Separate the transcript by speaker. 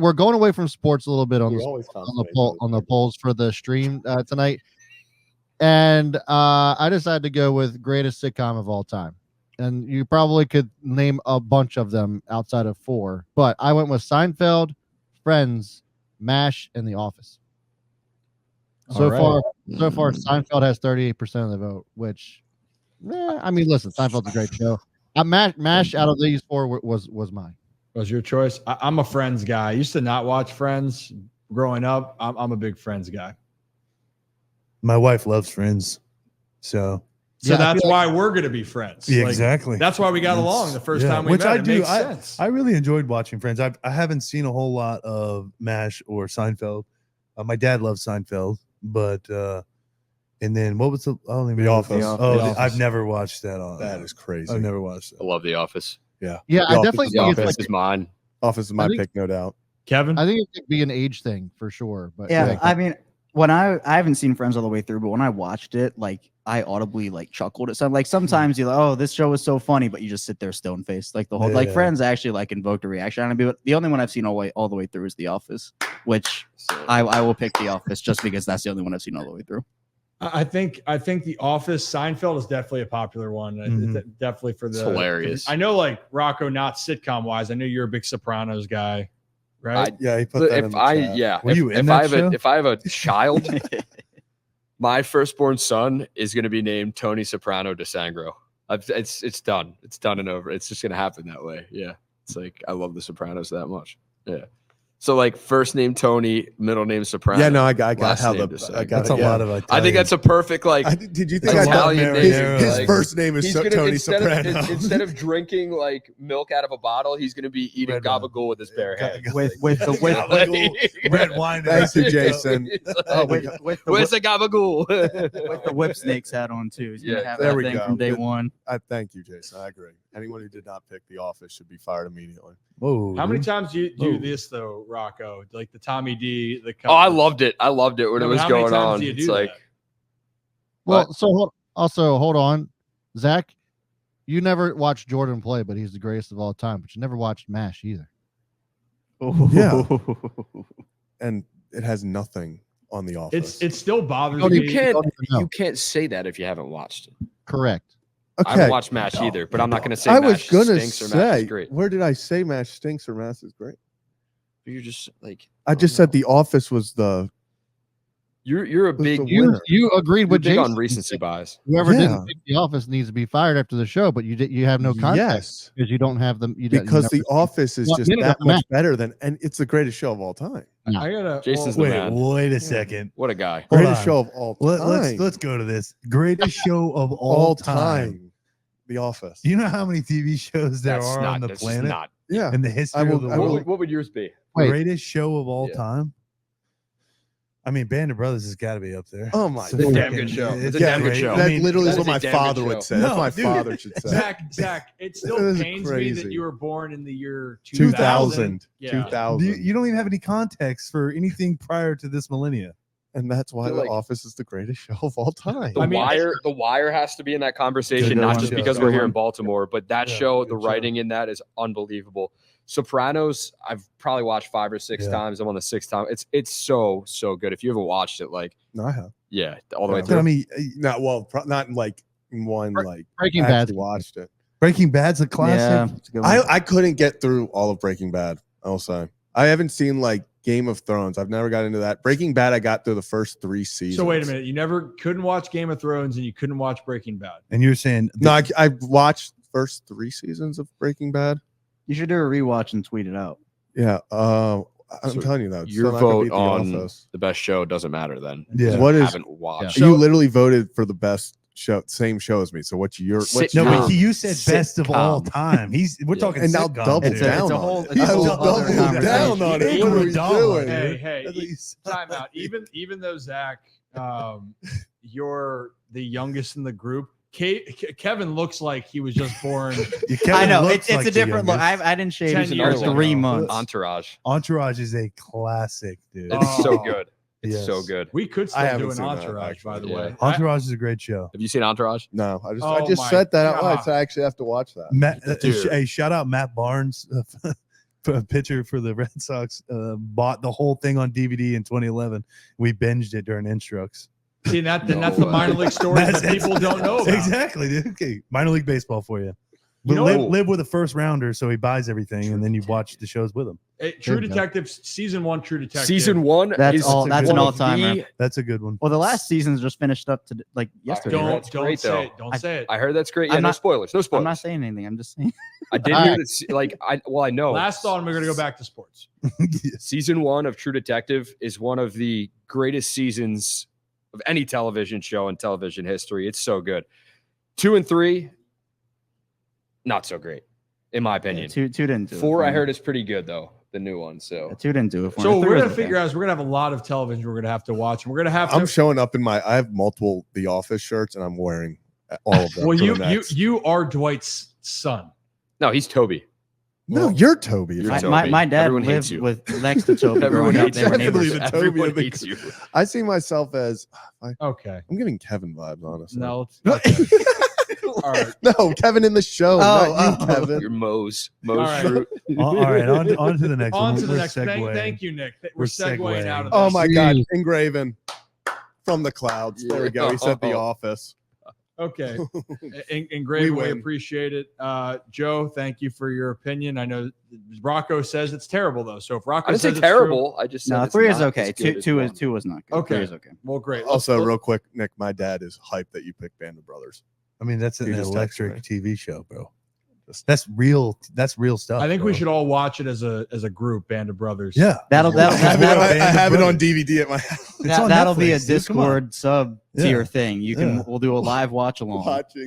Speaker 1: we're going away from sports a little bit on the polls for the stream tonight, and I decided to go with greatest sitcom of all time. And you probably could name a bunch of them outside of 4, but I went with Seinfeld, Friends, MASH, and The Office. So far, Seinfeld has 38% of the vote, which, I mean, listen, Seinfeld's a great show. MASH out of these 4 was mine.
Speaker 2: Was your choice? I'm a Friends guy. I used to not watch Friends growing up. I'm a big Friends guy.
Speaker 3: My wife loves Friends, so
Speaker 2: that's why we're going to be friends.
Speaker 3: Yeah, exactly.
Speaker 2: That's why we got along the first time we met. It makes sense.
Speaker 3: I really enjoyed watching Friends. I haven't seen a whole lot of MASH or Seinfeld. My dad loves Seinfeld, but and then what was the
Speaker 4: Office?
Speaker 3: Oh, I've never watched that.
Speaker 4: That is crazy.
Speaker 3: I've never watched that.
Speaker 5: I love The Office.
Speaker 4: Yeah.
Speaker 1: I definitely think
Speaker 5: Office is mine.
Speaker 4: Office is my pick, no doubt.
Speaker 2: Kevin?
Speaker 1: I think it could be an age thing for sure. But
Speaker 6: I mean, when I haven't seen Friends all the way through, but when I watched it, like I audibly like chuckled at something. Like sometimes you're like, oh, this show is so funny, but you just sit there stone faced. Like the whole like Friends actually like invoked a reaction out of me. The only one I've seen all the way through is The Office, which I will pick The Office just because that's the only one I've seen all the way through.
Speaker 2: I think The Office. Seinfeld is definitely a popular one. Definitely for the.
Speaker 5: It's hilarious.
Speaker 2: I know, like Rocco, not sitcom wise. I know you're a big Sopranos guy, right?
Speaker 4: He put that in the chat.
Speaker 3: Were you in that show?
Speaker 5: If I have a child, my firstborn son is going to be named Tony Soprano DeSangro. It's done. It's done and over. It's just going to happen that way. Yeah, it's like I love the Sopranos that much. Yeah. So like first name Tony, middle name Soprano.
Speaker 4: Yeah, no, I got how
Speaker 3: that's a lot of Italian.
Speaker 5: I think that's a perfect
Speaker 4: did you think
Speaker 5: Italian name?
Speaker 4: His first name is Tony Soprano.
Speaker 5: Instead of drinking like milk out of a bottle, he's going to be eating gabagool with his bare hands.
Speaker 6: With
Speaker 3: red wine.
Speaker 4: Thanks to Jason.
Speaker 5: Where's the gabagool?
Speaker 6: With the whip snakes hat on too. He's gonna have
Speaker 4: there
Speaker 6: that
Speaker 4: we
Speaker 6: thing
Speaker 4: go.
Speaker 6: from day one.
Speaker 4: I thank you, Jason. I agree. Anyone who did not pick The Office should be fired immediately.
Speaker 3: Whoa.
Speaker 2: How many times do you do this though, Rocco? Like the Tommy D.
Speaker 5: I loved it. I loved it when it was going on. It's like,
Speaker 1: well, so hold on, Zach. You never watched Jordan play, but he's the greatest of all time. But you never watched MASH either.
Speaker 4: Yeah, and it has nothing on The Office.
Speaker 2: It still bothers me.
Speaker 5: You can't say that if you haven't watched it.
Speaker 1: Correct.
Speaker 5: I haven't watched MASH either, but I'm not going to say
Speaker 4: I
Speaker 5: MASH
Speaker 4: was gonna
Speaker 5: stinks or MASH is great.
Speaker 4: Where did I say MASH stinks or MASH is great?
Speaker 5: You're just like
Speaker 4: I just said The Office was the.
Speaker 5: You're a big
Speaker 1: you agreed with
Speaker 5: big
Speaker 1: Jason
Speaker 5: on recency bias.
Speaker 1: Whoever didn't pick The Office needs to be fired after the show, but you have no context because you don't have them.
Speaker 4: Because The Office is just that much better than, and it's the greatest show of all time.
Speaker 2: I gotta.
Speaker 5: Jason's the man.
Speaker 3: Wait a second.
Speaker 5: What a guy!
Speaker 4: Greatest show of all time.
Speaker 3: Let's go to this greatest show of all time.
Speaker 4: The Office.
Speaker 3: You know how many TV shows there are on the planet?
Speaker 4: Yeah.
Speaker 3: In the history of the world.
Speaker 5: What would yours be?
Speaker 3: Greatest show of all time? I mean, Band of Brothers has got to be up there.
Speaker 4: Oh my!
Speaker 5: It's a damn good show. It's a damn good show.
Speaker 4: That literally is what my father would say. That's what my father should say.
Speaker 2: Zach, it still pains me that you were born in the year
Speaker 4: 2000.
Speaker 2: Yeah.
Speaker 4: 2000.
Speaker 3: You don't even have any context for anything prior to this millennia.
Speaker 4: And that's why The Office is the greatest show of all time.
Speaker 5: The Wire has to be in that conversation, not just because we're here in Baltimore, but that show, the writing in that is unbelievable. Sopranos, I've probably watched 5 or 6 times. I'm on the 6th time. It's so good. If you haven't watched it, like
Speaker 4: no, I have.
Speaker 5: Yeah, all the way through.
Speaker 4: I mean, not like in one like
Speaker 1: Breaking Bad.
Speaker 4: Watched it.
Speaker 3: Breaking Bad's a classic.
Speaker 6: Yeah,
Speaker 4: I couldn't get through all of Breaking Bad. I'll say I haven't seen like Game of Thrones. I've never got into that. Breaking Bad, I got through the first 3 seasons.
Speaker 2: So wait a minute, you couldn't watch Game of Thrones and you couldn't watch Breaking Bad.
Speaker 3: And you're saying
Speaker 4: no? I watched the first 3 seasons of Breaking Bad.
Speaker 6: You should do a rewatch and tweet it out.
Speaker 4: Yeah, I'm telling you though.
Speaker 5: Your vote on the best show doesn't matter then.
Speaker 3: Yeah,
Speaker 4: what is?
Speaker 5: Haven't watched.
Speaker 4: You literally voted for the best show, same show as me. So what's your?
Speaker 3: No, but you said best of all time. We're talking
Speaker 4: and now
Speaker 3: sitcom.
Speaker 4: double down. Double down on it. What are we doing?
Speaker 2: Hey, time out. Even though Zach, you're the youngest in the group. Kevin looks like he was just born.
Speaker 6: I know it's a different look. I didn't shave in 3 months.
Speaker 5: Entourage
Speaker 3: is a classic, dude.
Speaker 5: It's so good. It's so good.
Speaker 2: We could still do an Entourage, by the way.
Speaker 3: Entourage is a great show.
Speaker 5: Have you seen Entourage?
Speaker 4: No, I just said that out loud. So I actually have to watch that.
Speaker 3: Hey, shout out Matt Barnes pitcher for the Red Sox, bought the whole thing on DVD in 2011. We binged it during Instructs.
Speaker 2: See that's the minor league stories that people don't know about.
Speaker 3: Exactly, dude. Okay, minor league baseball for you.
Speaker 2: You know-
Speaker 3: Live with a first rounder, so he buys everything, and then you watch the shows with him.
Speaker 2: True Detective season 1. True Detective
Speaker 5: Season 1.
Speaker 6: That's all.
Speaker 3: a
Speaker 6: That's
Speaker 3: good
Speaker 6: an
Speaker 3: one.
Speaker 6: all-timer.
Speaker 3: That's a good one.
Speaker 6: Well, the last season's just finished up to like yesterday.
Speaker 2: Don't
Speaker 6: right?
Speaker 2: don't
Speaker 5: great,
Speaker 2: say
Speaker 5: though.
Speaker 2: it. Don't say it.
Speaker 5: I heard that's great. Yeah,
Speaker 6: I'm
Speaker 5: no
Speaker 6: not-
Speaker 5: spoilers. No spoilers.
Speaker 6: I'm not saying anything. I'm just saying.
Speaker 5: I did
Speaker 1: All
Speaker 5: hear
Speaker 1: right.
Speaker 5: that. I know.
Speaker 2: Last thought, and we're gonna go back to sports.
Speaker 5: Season 1 of True Detective is one of the greatest seasons of any television show in television history. It's so good. 2 and 3, not so great, in my opinion.
Speaker 6: Two didn't do it.
Speaker 5: 4,
Speaker 6: for
Speaker 5: I
Speaker 6: me.
Speaker 5: heard, is pretty good though. The new one. So
Speaker 6: Yeah, 2 didn't do it for
Speaker 2: So
Speaker 6: me.
Speaker 2: what
Speaker 6: 3
Speaker 2: we're
Speaker 6: was
Speaker 2: gonna
Speaker 6: okay.
Speaker 2: figure out is we're gonna have a lot of television we're gonna have to watch, and we're gonna have to.
Speaker 4: I'm showing up in I have multiple The Office shirts, and I'm wearing all of them.
Speaker 2: well,
Speaker 4: for
Speaker 2: you
Speaker 4: the Mets.
Speaker 2: you are Dwight's son.
Speaker 5: no, he's Toby.
Speaker 4: No, you're Toby.
Speaker 5: You're
Speaker 6: My,
Speaker 5: Toby.
Speaker 6: my dad
Speaker 5: Everyone hates
Speaker 6: lived
Speaker 5: you.
Speaker 6: with next to Toby
Speaker 5: Everyone
Speaker 6: growing up.
Speaker 5: hates
Speaker 6: They
Speaker 5: you.
Speaker 6: were
Speaker 4: I can't believe
Speaker 6: neighbors.
Speaker 4: it. Toby
Speaker 5: Everyone
Speaker 4: of the-
Speaker 5: hates you.
Speaker 4: I see myself as
Speaker 2: Okay.
Speaker 4: I'm giving Kevin vibes, honestly.
Speaker 2: No. All right.
Speaker 4: No, Kevin in the show, not you, Kevin.
Speaker 5: You're Moe's
Speaker 2: All right.
Speaker 5: fruit.
Speaker 3: All right, on to the next
Speaker 2: On
Speaker 3: one.
Speaker 2: to the
Speaker 3: We're
Speaker 2: next.
Speaker 3: segueing.
Speaker 2: Thank you, Nick. We're
Speaker 3: We're
Speaker 2: segueing
Speaker 3: segueing.
Speaker 2: out of this.
Speaker 4: Oh my God,
Speaker 1: Jeez.
Speaker 4: engraven from the clouds. There we go. He said The Office.
Speaker 2: Okay. Engraving, we
Speaker 4: win.
Speaker 2: appreciate it. Joe, thank you for your opinion. I know Rocco says it's terrible though. So if Rocco
Speaker 5: I didn't
Speaker 2: says
Speaker 5: say
Speaker 2: it's
Speaker 5: terrible. I just said
Speaker 6: No,
Speaker 5: it's
Speaker 6: 3 is
Speaker 5: not
Speaker 6: okay.
Speaker 5: as good
Speaker 6: Two
Speaker 5: as
Speaker 6: is 2 was not good.
Speaker 2: Okay.
Speaker 6: 3 is okay.
Speaker 2: True. Well, great.
Speaker 4: Also, real quick, Nick, my dad is hyped that you picked Band of Brothers.
Speaker 3: I mean, that's
Speaker 4: You
Speaker 3: an
Speaker 4: just texted
Speaker 3: electric TV show, bro. That's real. That's real stuff.
Speaker 2: I think
Speaker 3: bro.
Speaker 2: we should all watch it as a group, Band of Brothers.
Speaker 3: Yeah,
Speaker 6: That'll
Speaker 4: I have
Speaker 3: Band of
Speaker 4: it on
Speaker 3: Brothers.
Speaker 4: DVD at my house.
Speaker 3: It's on
Speaker 6: that'll be a
Speaker 3: Netflix, dude. Come on.
Speaker 6: Discord sub tier
Speaker 3: Yeah.
Speaker 6: thing.
Speaker 3: Yeah.
Speaker 6: We'll do a live watch along.
Speaker 4: Watching.